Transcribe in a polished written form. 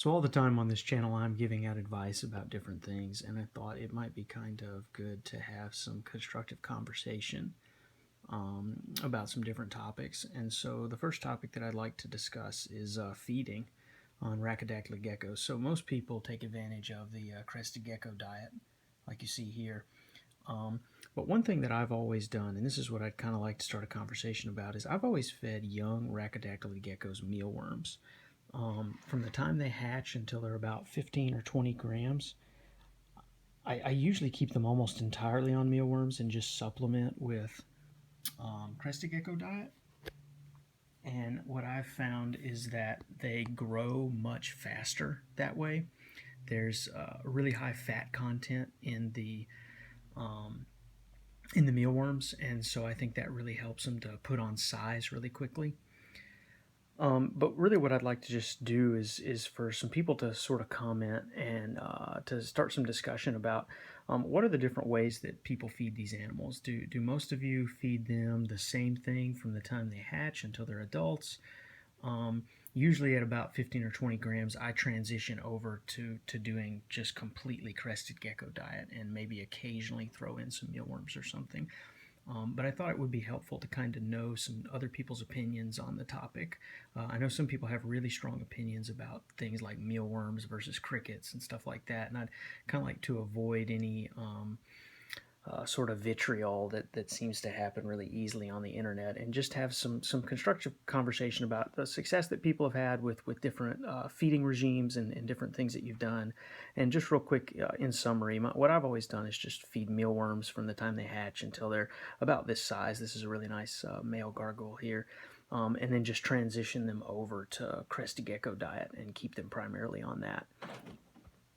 So all the time on this channel, I'm giving out advice about different things, and I thought it might be kind of good to have some constructive conversation about some different topics. And so the first topic that I'd like to discuss is feeding on Rhacodactylid geckos. So most people take advantage of the crested gecko diet, like you see here. But one thing that I've always done, and this is what I'd kind of like to start a conversation about, is I've always fed young Rhacodactylid geckos mealworms. From the time they hatch until they're about 15 or 20 grams, I usually keep them almost entirely on mealworms and just supplement with crested gecko diet. And what I've found is that they grow much faster that way. There's really high fat content in the mealworms, and so I think that really helps them to put on size really quickly. But really what I'd like to just do is for some people to sort of comment and to start some discussion about what are the different ways that people feed these animals. Do most of you feed them the same thing from the time they hatch until they're adults? Usually at about 15 or 20 grams, I transition over to doing just completely crested gecko diet and maybe occasionally throw in some mealworms or something. But I thought it would be helpful to kind of know some other people's opinions on the topic. I know some people have really strong opinions about things like mealworms versus crickets and stuff like that, and I'd kind of like to avoid any sort of vitriol that seems to happen really easily on the internet, and just have some constructive conversation about the success that people have had with different feeding regimes and different things that you've done. And just real quick, in summary, what I've always done is just feed mealworms from the time they hatch until they're about this size. This is a really nice male gargoyle here. And then just transition them over to crested gecko diet and keep them primarily on that.